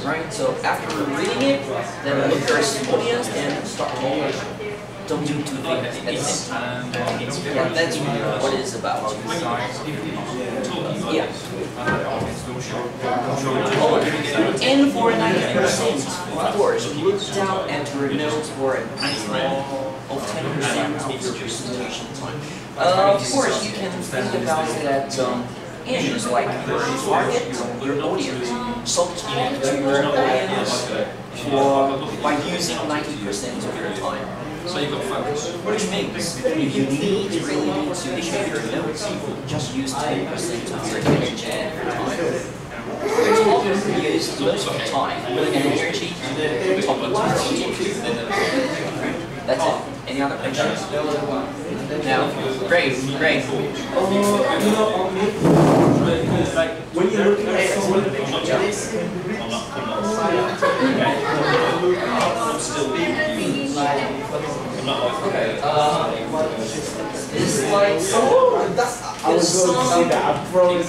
right? So after reading it, then look at your audience and start talking. Don't do two things at the same time. Yeah, that's what it is about. Yeah. Oh, and for 90%, of course, look down at your notes for an interval of 10% of your presentation time. Of course, you can think about it at just like your target, your audience. So talk to your audience by using 90% of your time. So you've got focus. Which means if you really need to check your notes, just use 10% of your energy and your time. Your talk use most of the time, with energy, talking to That's it. Any other questions? No? Great. When you're looking at someone, it's like I was going to say that approach.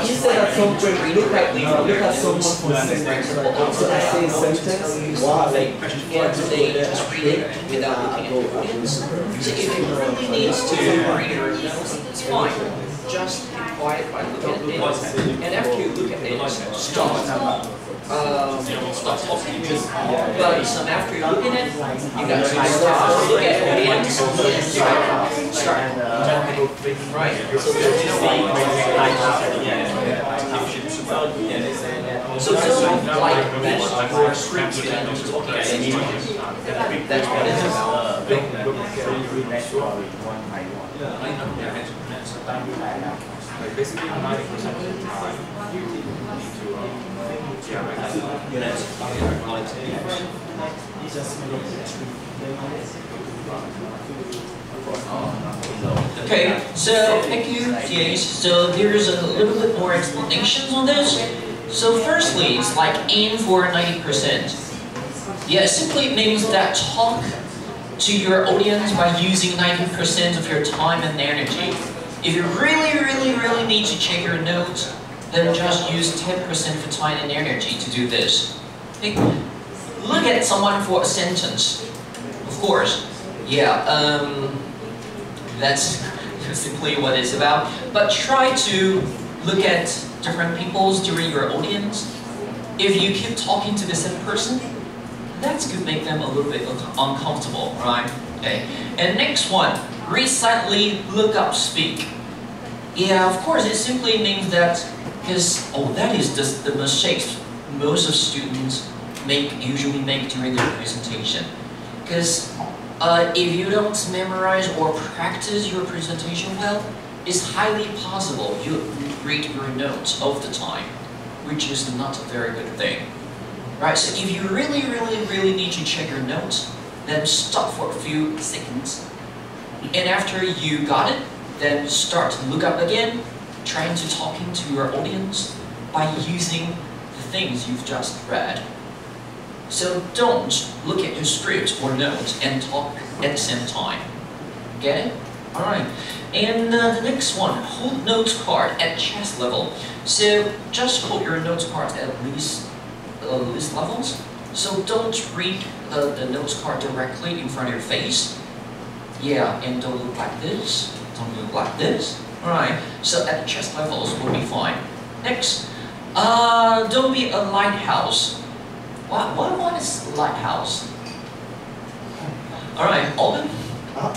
Instead of someone, look at someone for sentence. So I say sentence, wow, they just read it without looking at the audience. So if you really need to read your notes, it's fine. Just be quiet by looking at it. And after you look at it, stop talking. But after you're looking at it, you got to stop, look at the audience, and start. Right. So there's no So don't like this or script and talking at any time. That's what it's about. Basically, 90% of the time, you need Okay, so thank you, TAs. So there's a little bit more explanations on this. So firstly, it's like aim for 90%. Yeah, it simply means that talk to your audience by using 90% of your time and energy. If you really need to check your notes, then just use 10% of time and energy to do this. Okay. Look at someone for a sentence. Of course, yeah, that's simply what it's about. But try to look at different people during your audience. If you keep talking to the same person, that could make them a little bit uncomfortable, right? Okay. And next one, read silently, look up, speak. Yeah, of course, it simply means that that is the mistakes most of students usually make during their presentation. Because if you don't memorize or practice your presentation well, it's highly possible you read your notes all the time, which is not a very good thing. Right, so if you really need to check your notes, then stop for a few seconds. And after you got it, then start to look up again, trying to talking to your audience by using the things you've just read. So don't look at your script or notes and talk at the same time. Get it? Alright. And the next one, hold notes card at chest level. So just hold your notes card at least levels. So don't read the notes card directly in front of your face. Yeah, and don't look like this. Don't look like this. Alright, so at the chest levels will be fine. Next, don't be a lighthouse. What is lighthouse? Alright, Alden? Oh,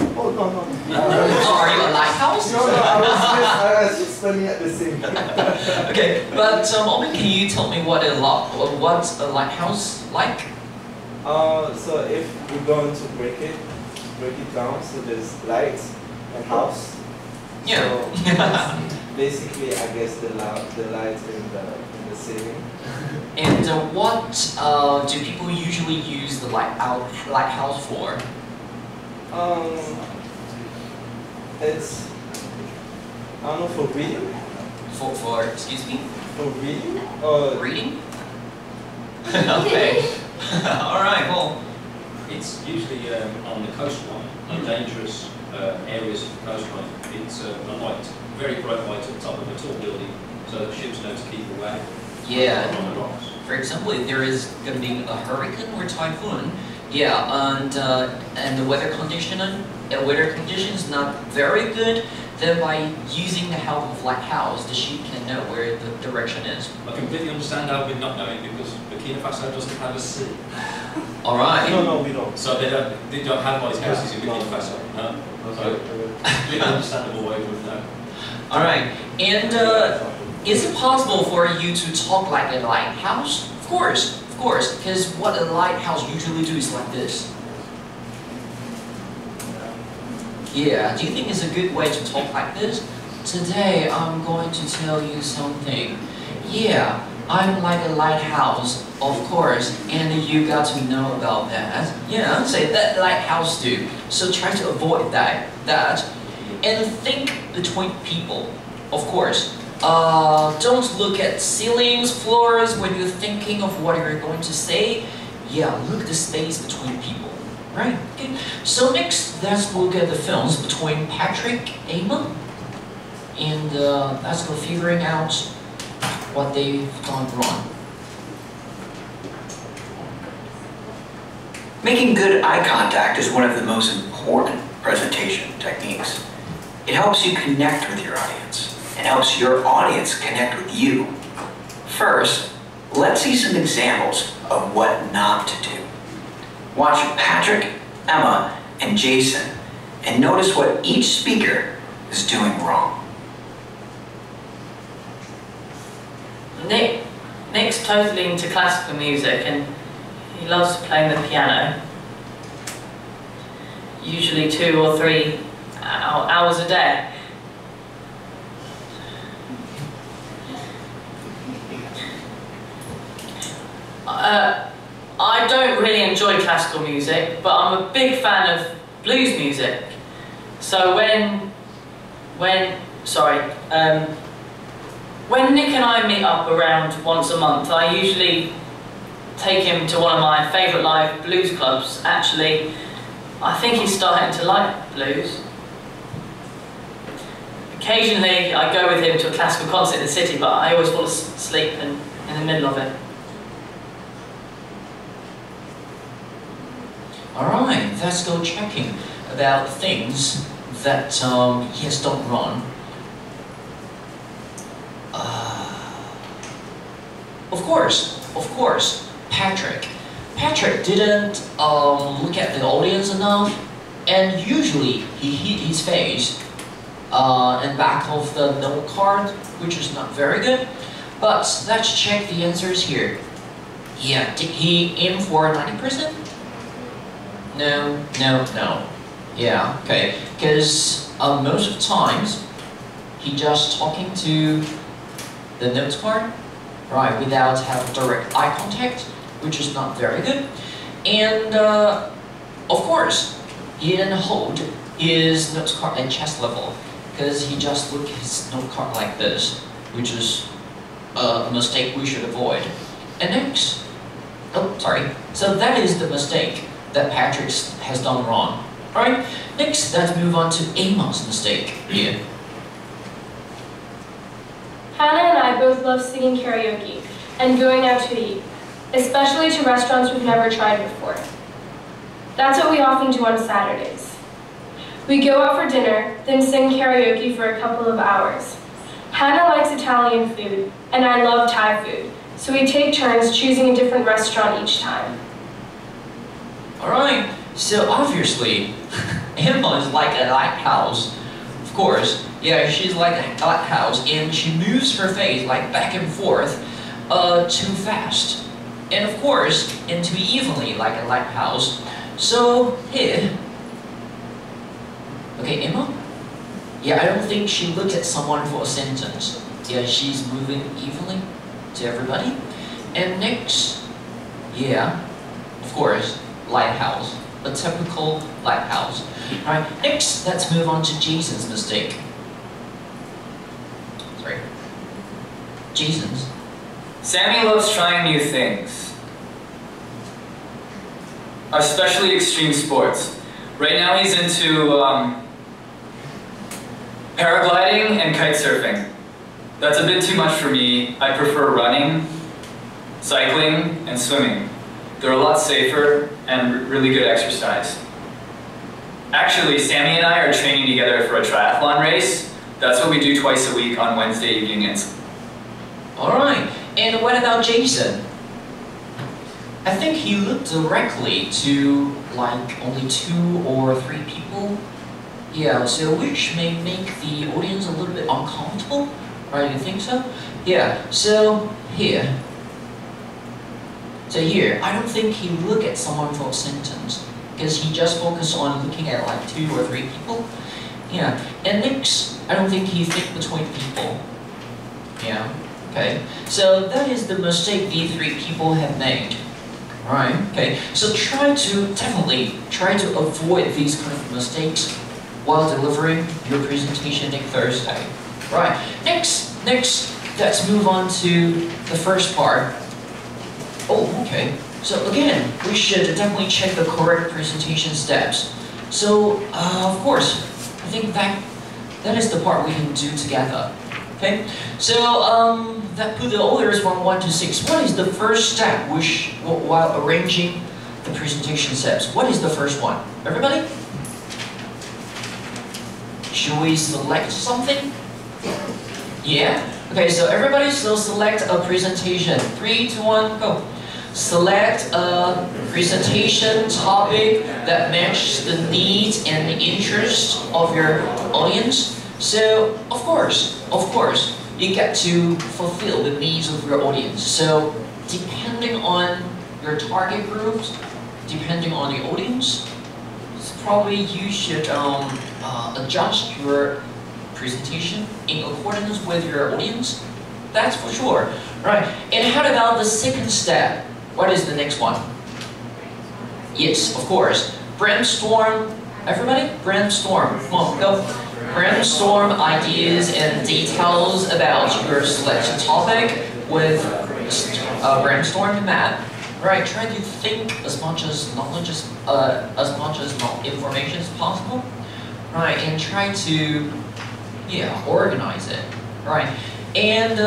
no. Are you a lighthouse? No, I was just studying at the same time. Okay, but Alden, can you tell me what's a lighthouse like? So if we're going to break it down, so there's lights and house. Yeah. So basically, I guess the lights in the ceiling. And what do people usually use the lighthouse for? It's, I don't know, for reading. For excuse me? For reading? Reading? Okay. All right. Well, it's usually on the coastline, on dangerous areas of the coastline. It's a light, very bright light at the top of a tall building, so that ships know to keep away. Yeah. For example, if there is going to be a hurricane or typhoon, yeah, and the weather condition is not very good, then by using the help of lighthouse, the ship can know where the direction is. I completely understand Alvin not knowing because Burkina Faso doesn't have a sea. All right. No, we don't. So they don't have all these houses in Burkina Faso. No. So completely understandable why you would know. All right. And is it possible for you to talk like a lighthouse? Of course, because what a lighthouse usually do is like this. Yeah, do you think it's a good way to talk like this? Today, I'm going to tell you something. Yeah, I'm like a lighthouse, of course, and you got to know about that. Yeah, say that lighthouse do. So try to avoid that. And think between people, of course. Don't look at ceilings, floors when you're thinking of what you're going to say. Yeah, look at the space between people. Right, okay. So next, let's look at the films between Patrick, Emma, and let's go figuring out what they've done wrong. Making good eye contact is one of the most important presentation techniques. It helps you connect with your audience and helps your audience connect with you. First, let's see some examples of what not to do. Watch Patrick, Emma, and Jason and notice what each speaker is doing wrong. Nick's totally into classical music and he loves playing the piano. Usually 2 or 3 hours a day. I don't really enjoy classical music, but I'm a big fan of blues music. So when Nick and I meet up around once a month, I usually take him to one of my favourite live blues clubs. Actually, I think he's starting to like blues. Occasionally, I go with him to a classical concert in the city, but I always fall asleep in the middle of it. Alright, let's go checking about things that he has done wrong. Of course, Patrick. Patrick didn't look at the audience enough, and usually he hit his face and back of the note card, which is not very good. But let's check the answers here. Yeah, did he aim for 90%? No. Yeah, okay. Because most of the times, he just talking to the notes card, right, without having direct eye contact, which is not very good. And of course, he didn't hold his notes card at chest level, because he just looked at his note card like this, which is a mistake we should avoid. And next, so that is the mistake that Patrick has done wrong. Alright, next let's move on to Emma's mistake here. Hannah and I both love singing karaoke and going out to eat, especially to restaurants we've never tried before. That's what we often do on Saturdays. We go out for dinner, then sing karaoke for a couple of hours. Hannah likes Italian food, and I love Thai food, so we take turns choosing a different restaurant each time. Alright, so obviously, Emma is like a lighthouse. Of course, yeah, she's like a lighthouse, and she moves her face like back and forth too fast. And of course, and too evenly like a lighthouse. So, here. Okay, Emma? Yeah, I don't think she looked at someone for a sentence. Yeah, she's moving evenly to everybody. And next, yeah, of course, lighthouse. A typical lighthouse. Alright, next, let's move on to Jason's mistake. Sorry. Jason's. Sammy loves trying new things, especially extreme sports. Right now he's into paragliding and kite surfing. That's a bit too much for me. I prefer running, cycling, and swimming. They're a lot safer and really good exercise. Actually, Sammy and I are training together for a triathlon race. That's what we do twice a week on Wednesday evenings. Alright, and what about Jason? I think he looked directly to like only 2 or 3 people. Yeah, so which may make the audience a little bit uncomfortable, right? You think so? Yeah, so here. So here, I don't think he looked at someone for a sentence, because he just focused on looking at like 2 or 3 people. Yeah, and next, I don't think he think between people. Yeah, okay. So that is the mistake these 3 people have made. Right, okay. So definitely try to avoid these kind of mistakes while delivering your presentation next Thursday. Right, next, let's move on to the first part. Oh, okay. So again, we should definitely check the correct presentation steps. So, of course, I think that is the part we can do together. Okay, so that put the orders from 1 to 6. What is the first step while arranging the presentation steps? What is the first one? Everybody? Should we select something? Yeah? Okay, so everybody still select a presentation. 3, 2, 1, go. Select a presentation topic that matches the needs and the interests of your audience. So, of course, you get to fulfill the needs of your audience. So, depending on your target groups, depending on the audience, probably you should adjust your presentation in accordance with your audience. That's for sure, right? And how about the second step? What is the next one? Yes, of course. Brainstorm. Everybody, brainstorm. Come on, go. Brainstorm ideas and details about your selection topic with brainstorm map. Right, try to think as much as knowledge as much as information as possible. Right, and try to organize it. Right, and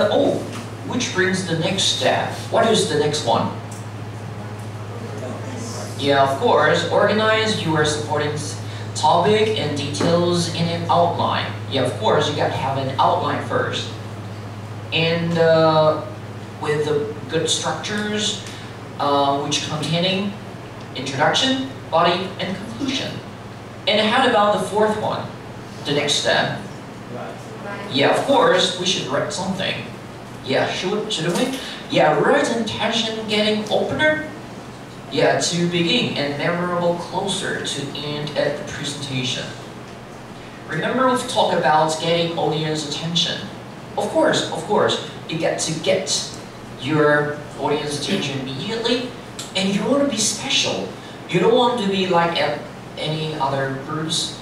which brings the next step. What is the next one? Yeah, of course, organize your supporting topic and details in an outline. Yeah, of course, you got to have an outline first. And with the good structures, which containing introduction, body, and conclusion. And how about the fourth one? The next step? Yeah, of course, we should write something. Yeah, shouldn't we? Yeah, write intention getting opener. Yeah, to begin and memorable closer to end at the presentation. Remember we've talked about getting audience attention. Of course, you get to get your audience attention immediately, and you want to be special. You don't want to be like any other groups,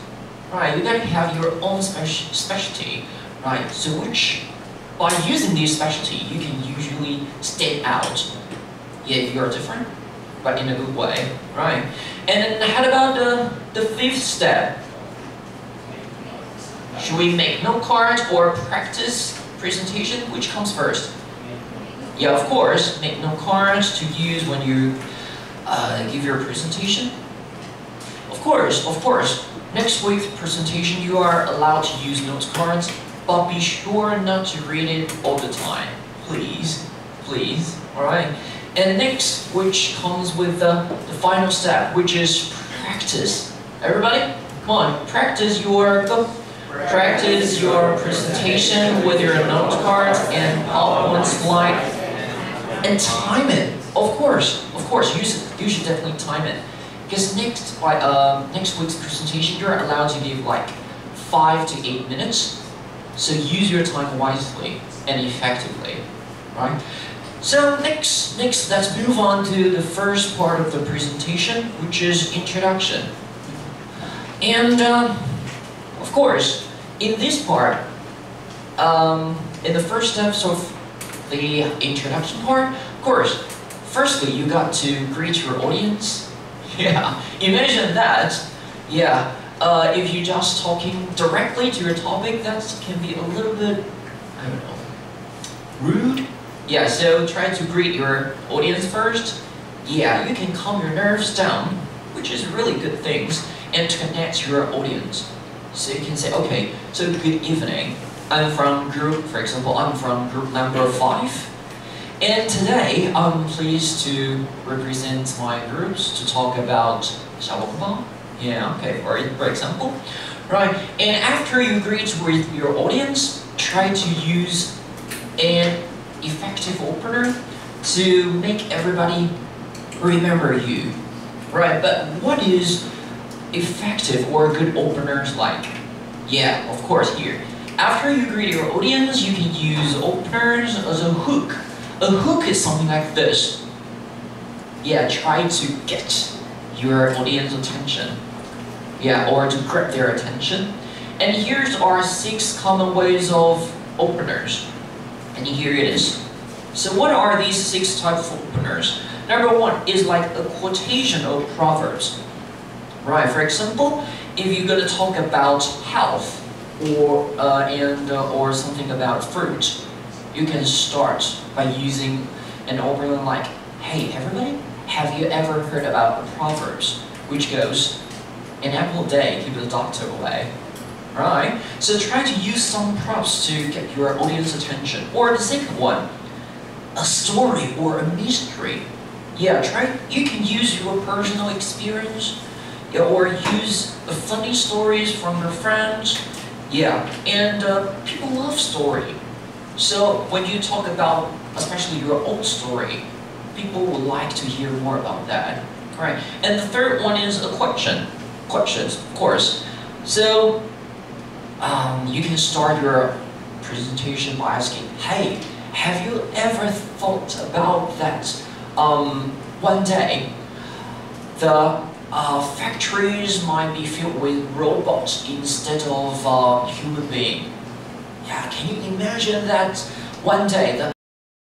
right? You gotta have your own specialty, right? So by using this specialty, you can usually stand out. Yeah, you're different, but in a good way, right? And then how about the fifth step? Should we make note cards or practice presentation? Which comes first? Yeah, of course, make note cards to use when you give your presentation. Of course. Next week's presentation, you are allowed to use note cards, but be sure not to read it all the time. Please, alright? And next, which comes with the final step, which is practice. Everybody, come on, practice your presentation with your note cards and PowerPoint slide, and time it. Of course, you should definitely time it. Because next week's presentation, you're allowed to give like 5 to 8 minutes. So use your time wisely and effectively, right? So next, let's move on to the first part of the presentation, which is introduction. And of course, in this part, in the first steps of the introduction part, of course, firstly you got to greet your audience. Yeah, imagine that. Yeah, if you're just talking directly to your topic, that can be a little bit, I don't know, rude. Yeah, so try to greet your audience first. Yeah, you can calm your nerves down, which is really good things, and to connect your audience. So you can say, okay, so good evening. I'm from group, for example, I'm from group number 5. And today, I'm pleased to represent my groups to talk about 샤워쿠마. Yeah, okay, for example. Right, and after you greet with your audience, try to use an effective opener to make everybody remember you. Right, but what is effective or good openers like? Yeah, of course, here. After you greet your audience, you can use openers as a hook. A hook is something like this. Yeah, try to get your audience attention. Yeah, or to grab their attention. And here's our 6 common ways of openers. And here it is. So what are these 6 types of openers? Number 1 is like a quotation of proverbs. Right, for example, if you're going to talk about health or something about fruit, you can start by using an opener like, hey everybody, have you ever heard about the proverbs, which goes, an apple a day keeps the doctor away. Right? So try to use some props to get your audience attention. Or the second one, a story or a mystery. Yeah, you can use your personal experience, yeah, or use the funny stories from your friends. Yeah, and people love story. So when you talk about, especially your own story, people would like to hear more about that. Right? And the third one is a question. Questions, of course. So you can start your presentation by asking, hey, have you ever thought about that one day the factories might be filled with robots instead of human beings? Yeah, can you imagine that one day the